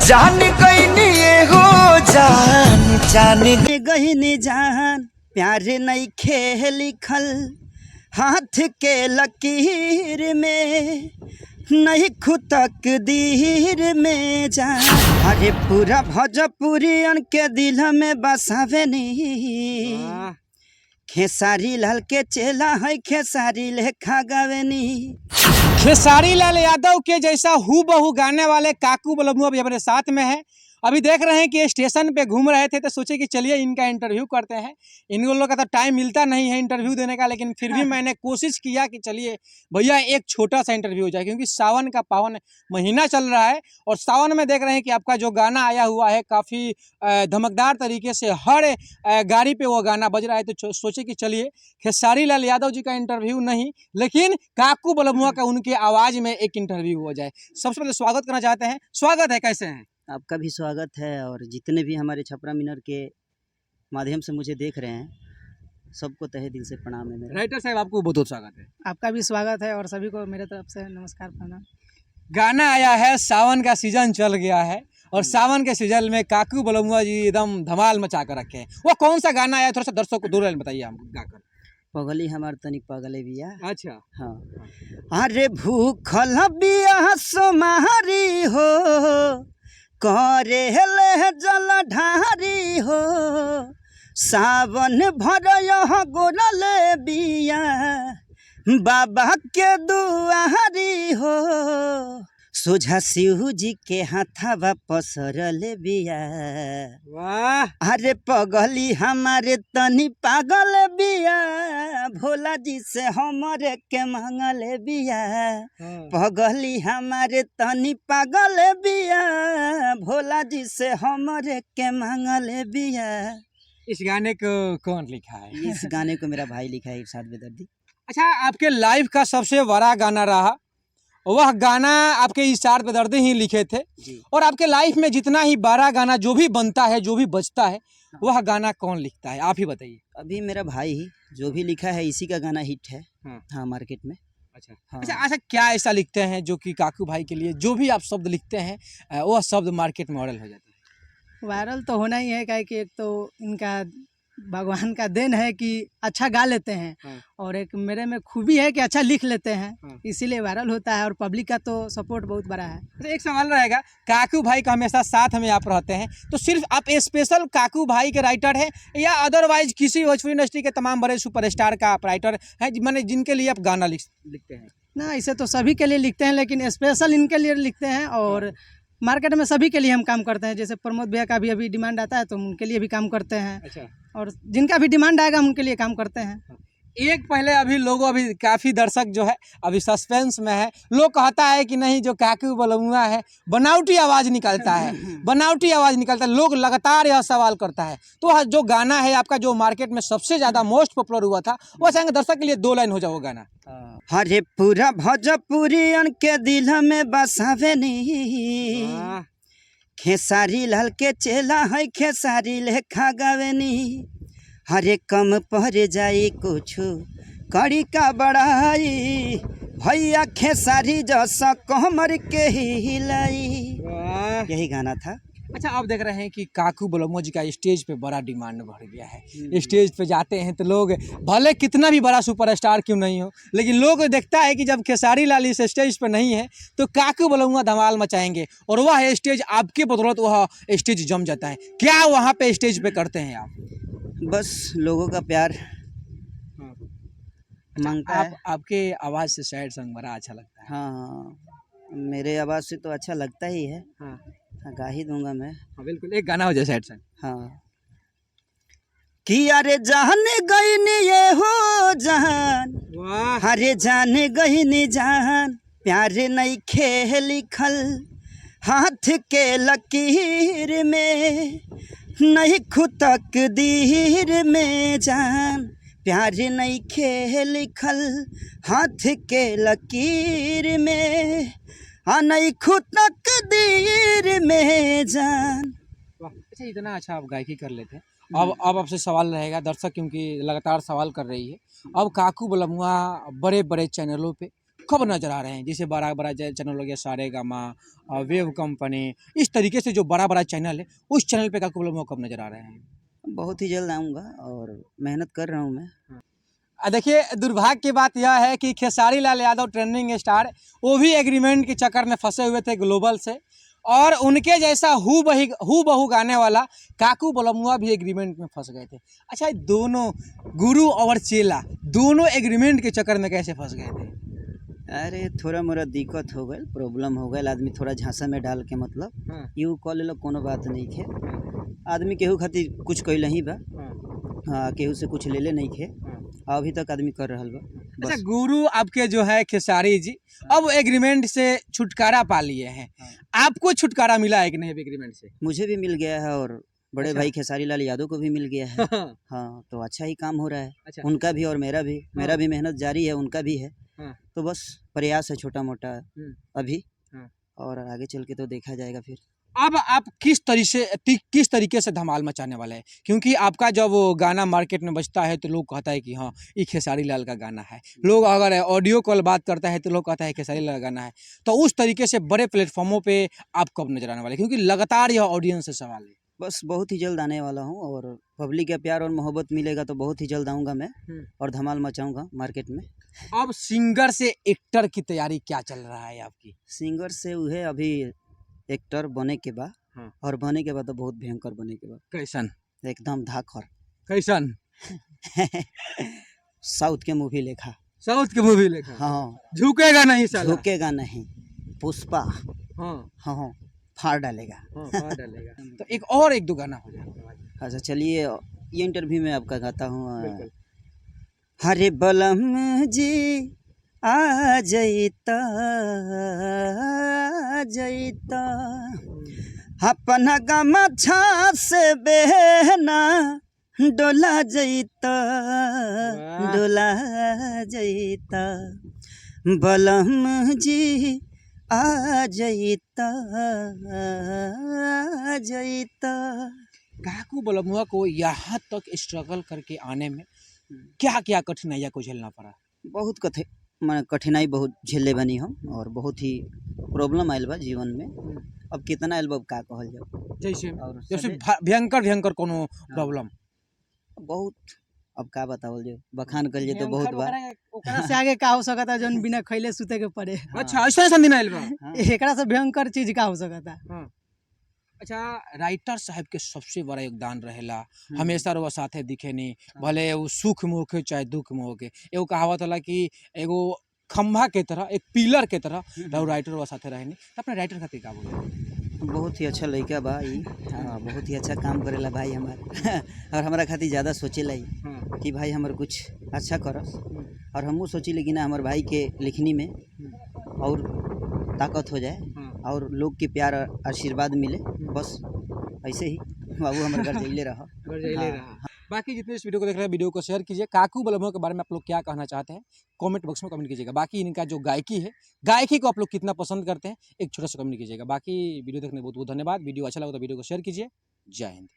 जान गईनी ये हो जान जान गईनी जान प्यार नहीं खे लिखल हाथ के लकीर में नहीं खुतक दीर में जान। अरे पूरा भोजपुरियन के दिल में बसावे नी खेसारी लाल के चेला है खेसारी लेखा गावेनी। खेसारी लाल यादव के जैसा हूबहू गाने वाले काकू बलमुआ भी हमारे साथ में है। अभी देख रहे हैं कि ये स्टेशन पे घूम रहे थे तो सोचे कि चलिए इनका इंटरव्यू करते हैं। इन लोगों का तो टाइम मिलता नहीं है इंटरव्यू देने का, लेकिन फिर भी मैंने कोशिश किया कि चलिए भैया एक छोटा सा इंटरव्यू हो जाए, क्योंकि सावन का पावन महीना चल रहा है और सावन में देख रहे हैं कि आपका जो गाना आया हुआ है काफ़ी धमकदार तरीके से हर गाड़ी पर वो गाना बज रहा है। तो सोचे कि चलिए खेसारी लाल यादव जी का इंटरव्यू नहीं, लेकिन काकू बलमुआ का उनके आवाज़ में एक इंटरव्यू हो जाए। सबसे पहले स्वागत करना चाहते हैं। स्वागत है, कैसे हैं? आपका भी स्वागत है और जितने भी हमारे छपरा मिनर के माध्यम से मुझे देख रहे हैं सबको तहे दिल से प्रणाम है मेरा। राइटर साहब आपको बहुत बहुत स्वागत है। आपका भी स्वागत है और सभी को मेरे तरफ से नमस्कार प्रणाम। गाना आया है, सावन का सीजन चल गया है और सावन के सीजन में काकू बलमुआ जी एकदम धमाल मचा कर रखे हैं। वो कौन सा गाना आया, थोड़ा सा दर्शकों को दूर बताइए हमको गाकर। पगली हमार तनिक पगले बिया। अच्छा हाँ। अरे भूखल बिया सोमारी हो करे ले जल ढारी हो सावन भर गोरले बिया बाबा के दुआरी हो सोझा शिव जी के हाथावा पसरले बिया। वाह। अरे पगली हमारे तनी पागल बिया भोला जी से हमारे के मांगले बिया। पगली हमारे तनी पागल बिया भोला जी से हमारे के मांगले बिया। इस गाने को कौन लिखा है? इस गाने को मेरा भाई लिखा है, इरशाद बेदर्दी। अच्छा, आपके लाइफ का सबसे बड़ा गाना रहा, वह गाना आपके इरशाद बेदर्दी ही लिखे थे जी। और आपके लाइफ में जितना ही बड़ा गाना जो भी बनता है, जो भी बजता है, वह गाना कौन लिखता है, आप ही बताइए। अभी मेरा भाई ही जो भी लिखा है इसी का गाना हिट है। हाँ मार्केट में। अच्छा हाँ। अच्छा, क्या ऐसा लिखते हैं जो कि काकू भाई के लिए जो भी आप शब्द लिखते हैं वह शब्द मार्केट में वायरल हो जाता है? वायरल तो होना ही है, काहे कि एक तो इनका भगवान का देन है कि अच्छा गा लेते हैं और एक मेरे में खूबी है कि अच्छा लिख लेते हैं, इसीलिए वायरल होता है और पब्लिक का तो सपोर्ट बहुत बड़ा है। तो एक सवाल रहेगा, काकू भाई का हमेशा साथ में आप रहते हैं, तो सिर्फ आप स्पेशल काकू भाई के राइटर हैं या अदरवाइज किसी भोजपुरी इंडस्ट्री के तमाम बड़े सुपरस्टार का आप राइटर हैं, मैंने जिनके लिए आप गाना लिखते हैं? ना, इसे तो सभी के लिए लिखते हैं, लेकिन स्पेशल इनके लिए लिखते हैं और मार्केट में सभी के लिए हम काम करते हैं। जैसे प्रमोद भैया का भी अभी डिमांड आता है तो उनके लिए भी काम करते हैं। अच्छा। और जिनका भी डिमांड आएगा उनके लिए काम करते हैं। एक पहले अभी काफ़ी दर्शक जो है अभी सस्पेंस में है, लोग कहता है कि नहीं जो काकू बलमुआ है बनावटी आवाज़ निकलता है, बनावटी आवाज़ निकलता है, लोग लगातार यह सवाल करता है। तो जो गाना है आपका जो मार्केट में सबसे ज़्यादा मोस्ट पॉपुलर हुआ था, वो चाहेंगे दर्शक के लिए 2 लाइन हो जाए वो गाना। अरे पूरा भोजपुरियन के दिल में बसावे नी खेसारी लाल के चेला है खेसारी लेखा गावेनी। हरे कम पर जाई कुछ कड़ी का बड़ाई भैया खेसारी जैसा कमर के हिलाई। यही गाना था। अच्छा, आप देख रहे हैं कि काकू बलमुआ जी का स्टेज पे बड़ा डिमांड बढ़ गया है। स्टेज पे जाते हैं तो लोग भले कितना भी बड़ा सुपरस्टार क्यों नहीं हो, लेकिन लोग देखता है कि जब खेसारी लाल इस स्टेज पे नहीं है तो काकू बलमुआ धमाल मचाएंगे और वह स्टेज आपके बदौलत वह स्टेज जम जाता है। क्या वहाँ पे स्टेज पे करते हैं आप? बस लोगों का प्यार मांगता है। आपके आवाज़ से सैड सॉन्ग बड़ा अच्छा लगता है। हाँ, मेरे आवाज़ से तो अच्छा लगता ही है। हाँ, गा ही दूंगा मैं। हाँ बिल्कुल, एक गाना हो जाए सैड सॉन्ग। हाँ। कि अरे जान गईनी ये हो जान, अरे जान गईनी जान प्यार नहीं खे लिखल हाथ के लकीर में नहीं खुतक दीर में जान। प्यार नहीं खे लिखल हाथ के लकीर में नहीं खुतक दीर में जान। अच्छा, इतना अच्छा आप गायकी कर लेते हैं। अब आपसे सवाल रहेगा, दर्शक क्योंकि लगातार सवाल कर रही है। अब काकू बलमुआ बड़े बड़े चैनलों पे कब नजर आ रहे हैं? जैसे बड़ा बड़ा चैनल हो गया सारेगामा, वेव कंपनी, इस तरीके से जो बड़ा बड़ा चैनल है उस चैनल पे काकू बलमुआ कब नजर आ रहे हैं? बहुत ही जल्द आऊँगा और मेहनत कर रहा हूँ मैं। देखिए दुर्भाग्य की बात यह है कि खेसारी लाल यादव ट्रेंडिंग स्टार वो भी एग्रीमेंट के चक्कर में फंसे हुए थे ग्लोबल से, और उनके जैसा हू बहू गाने वाला काकू बलमुआ भी एग्रीमेंट में फंस गए थे। अच्छा, ये दोनों गुरु और चेला दोनों एग्रीमेंट के चक्कर में कैसे फंस गए थे? अरे थोड़ा मोरा दिक्कत हो गई, प्रॉब्लम हो गई, आदमी थोड़ा झांसा में डाल के मतलब यूँ कॉल ले लो, कोनो बात नहीं खे। आदमी केहू खातिर कुछ कैल ही बा, हाँ केहू से कुछ ले ले नहीं खे, अभी तक आदमी कर रहा बा। अच्छा, गुरु आपके जो है खेसारी जी अब एग्रीमेंट से छुटकारा पा लिए हैं, आपको छुटकारा मिला है कि नहीं एग्रीमेंट से? मुझे भी मिल गया है और बड़े अच्छा। भाई खेसारी लाल यादव को भी मिल गया है। हाँ तो अच्छा ही काम हो रहा है, अच्छा। उनका भी और मेरा भी, मेरा भी मेहनत जारी है, उनका भी है। हाँ। तो बस प्रयास है छोटा मोटा अभी, हाँ। और आगे चल के तो देखा जाएगा फिर। अब आप किस तरीके से धमाल मचाने वाले हैं? क्योंकि आपका जब वो गाना मार्केट में बजता है तो लोग कहता है कि हाँ ये खेसारी लाल का गाना है। लोग अगर ऑडियो कॉल बात करता है तो लोग कहता है खेसारी लाल का गाना है। तो उस तरीके से बड़े प्लेटफॉर्मों पे आप कब नजर आने वाले? क्योंकि लगातार यह ऑडियंस से सवाल है। बस बहुत ही जल्द आने वाला हूँ, और पब्लिक का प्यार और मोहब्बत मिलेगा तो बहुत ही जल्द आऊँगा मैं, और धमाल मचाऊँगा मार्केट में। अब सिंगर से एक्टर की तैयारी क्या चल रहा है आपकी? सिंगर से उहे अभी एक्टर बने के बाद, और बने के बाद तो बहुत भयंकर बने के बाद। कैसन? एकदम धाखर। कैसन? साउथ के मूवी लेखा। साउथ के मूवी लेखा? हाँ। झुकेगा नहीं साला। झुकेगा नहीं, पुष्पा। हाँ हाँ फाड़ डालेगा। हाँ, फाड़ डालेगा। तो एक दो गाना हो जाए। अच्छा चलिए, ये इंटरव्यू में आपका गाता हूँ। बिल्कुल। हरे बलम जी आ जईता अपना गमछा से बहना डोला जईता, डोला जईता बलम जी आ जईता, काकू बलमुआ को यहाँ तक स्ट्रगल करके आने में क्या क्या कठिनाइयाँ को झेलना पड़ा? बहुत कठिनाई बहुत झेले बनी हम, और बहुत ही प्रॉब्लम आयल बा जीवन में। अब कितना आयल बा का कहल जाओ, जैसे भयंकर कोनो प्रॉब्लम बहुत, अब का बतावल जाओ, बखान कर लिए तो बहुत बार। ओकरा से आगे का हो सकता है जौन बिना खैले सुते के पड़े। अच्छा, ऐसा दिन आयल बा? एकरा से भयंकर चीज का हो सकता है। अच्छा, राइटर साहब के सबसे बड़ा योगदान रहेला, हमेशा रउआ साथे दिखे नहीं, भले वो सुख में होके चाहे दुख में होके। एगो कहावत होला कि एगो खंभा के तरह, एक पिलर के तरह रउ राइटर रउआ साथे रहे नहीं। अपने राइटर खातिर का बोले? बहुत ही अच्छा लड़का बा ई, बहुत ही अच्छा काम करेला भाई हमार। और हमारा खातिर ज़्यादा सोचेला ही कि भाई हमार कुछ अच्छा करस, और हमहू सोची लेकिन हमार भाई के लिखनी में और ताकत हो जाए, और लोग के प्यार आशीर्वाद मिले। बस ऐसे ही बाबू हमारे घर जइले रहा। बाकी जितने इस वीडियो को देख रहे हैं, वीडियो को शेयर कीजिए। काकू बलमुआ के बारे में आप लोग क्या कहना चाहते हैं कमेंट बॉक्स में कमेंट कीजिएगा। बाकी इनका जो गायकी है, गायकी को आप लोग कितना पसंद करते हैं एक छोटा सा कमेंट कीजिएगा। बाकी वीडियो देखने बहुत बहुत धन्यवाद। वीडियो अच्छा लगा तो वीडियो को शेयर कीजिए। जय हिंद।